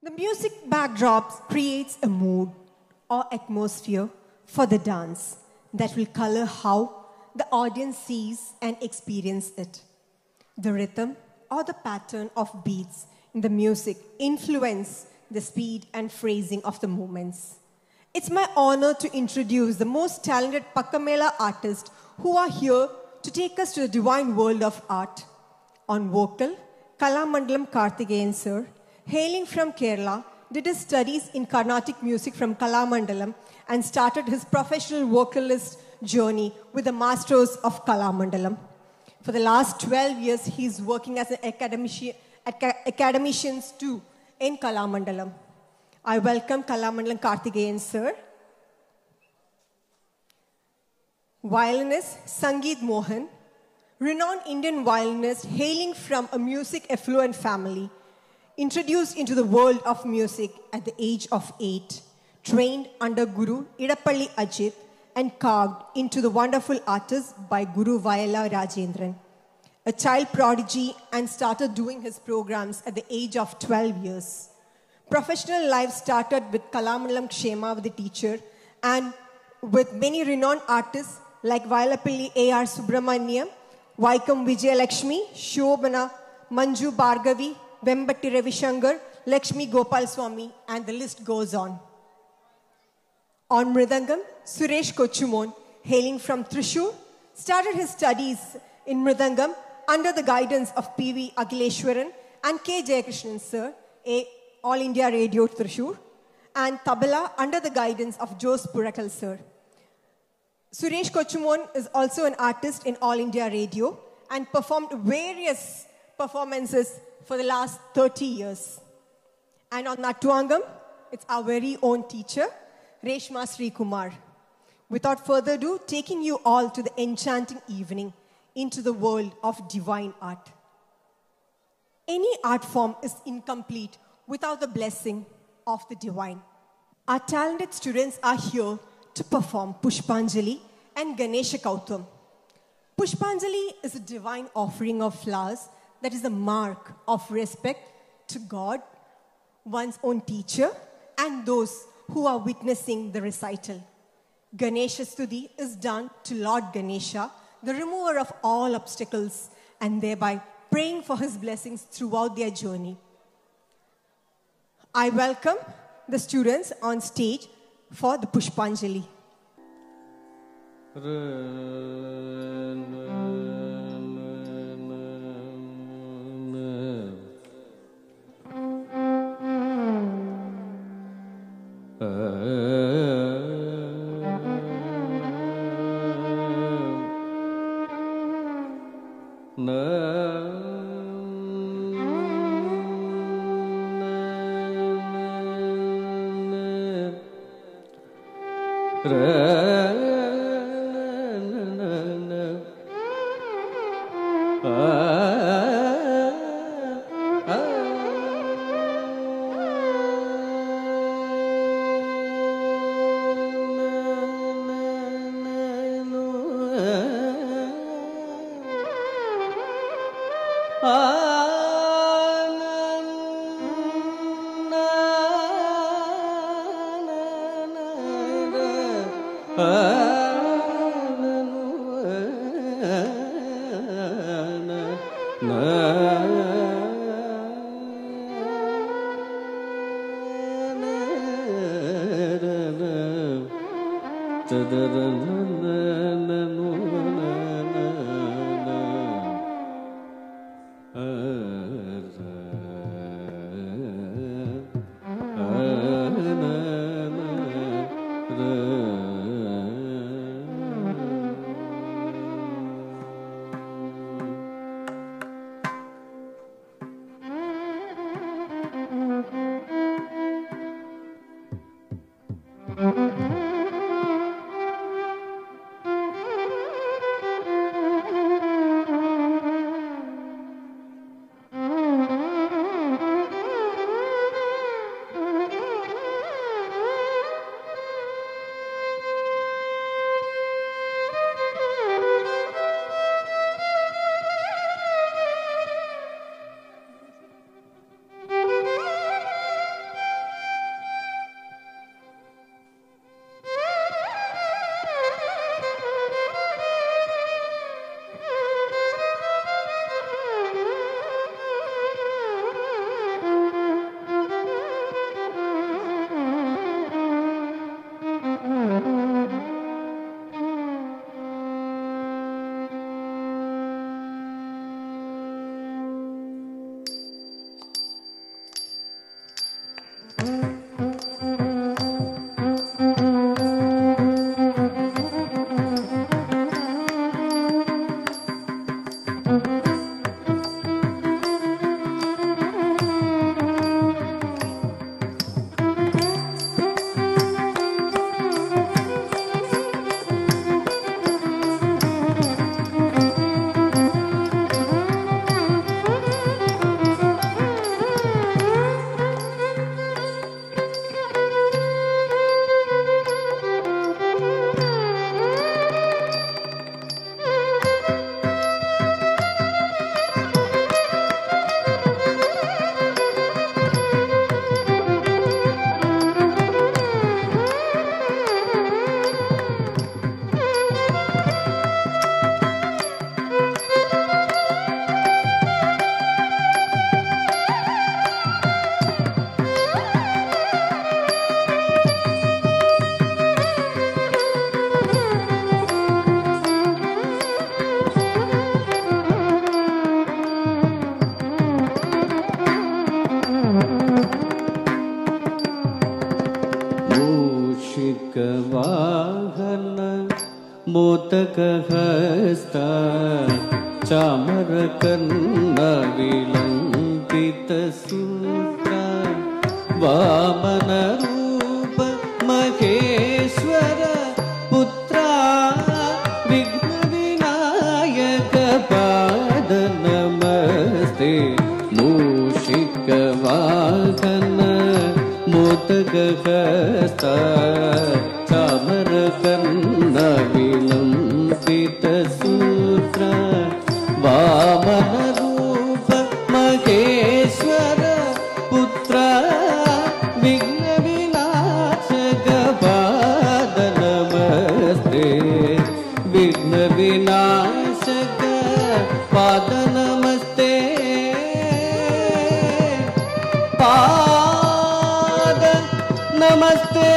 The music backdrops creates a mood or atmosphere for the dance that will color how the audience sees and experiences it. The rhythm or the pattern of beats in the music influence the speed and phrasing of the movements. It's my honor to introduce the most talented Pakkamela artists who are here to take us to the divine world of art. On vocal, Kalamandalam Karthikeyan sir, hailing from Kerala, did his studies in Carnatic music from Kalamandalam and started his professional vocalist journey with the masters of Kalamandalam. For the last 12 years, he's working as an academician too in Kalamandalam. I welcome Kalamandalam Karthikeyan sir. Violinist Sangeet Mohan, renowned Indian violinist hailing from a music affluent family, introduced into the world of music at the age of 8, trained under Guru Idapalli Ajit and carved into the wonderful artist by Guru Vayala Rajendran. A child prodigy and started doing his programs at the age of 12 years. Professional life started with Kalamandalam Kshema with the teacher and with many renowned artists like Vailapilli A.R. Subramaniam, Vaikam Vijayalakshmi, Shobana, Manju Bhargavi, Vembatti Ravishankar, Lakshmi Gopal Swami, and the list goes on. On Mridangam, Suresh Kochumon, hailing from Thrissur, started his studies in Mridangam under the guidance of P.V. Akhileshwaran and K. Jayakrishnan sir, All India Radio Thrissur, and Tabla under the guidance of Jose Purakal sir. Suresh Kochumon is also an artist in All India Radio and performed various performances for the last 30 years. And on Nattuangam, it's our very own teacher, Reshma Sri Kumar. Without further ado, taking you all to the enchanting evening into the world of divine art. Any art form is incomplete without the blessing of the divine. Our talented students are here to perform Pushpanjali and Ganesha Kautam. Pushpanjali is a divine offering of flowers that is a mark of respect to God, one's own teacher, and those who are witnessing the recital. Ganesha Stuti is done to Lord Ganesha, the remover of all obstacles, and thereby praying for his blessings throughout their journey. I welcome the students on stage for the Pushpanjali. मोदकहस्ता चामरकर्णविलम्बितसूत्रा वामनरूप Maheshwar पुत्रा विघ्नविनायक पाद नमस्ते मूषिकवाहन मोदकहस्ता चामरकर्णविलम्बितसूत्रा वामनरूप महेश्वर पुत्रा विघ्नविनाशक पाद नमस्ते विघ्नविनाशक पाद नमस्ते पाद नमस्ते।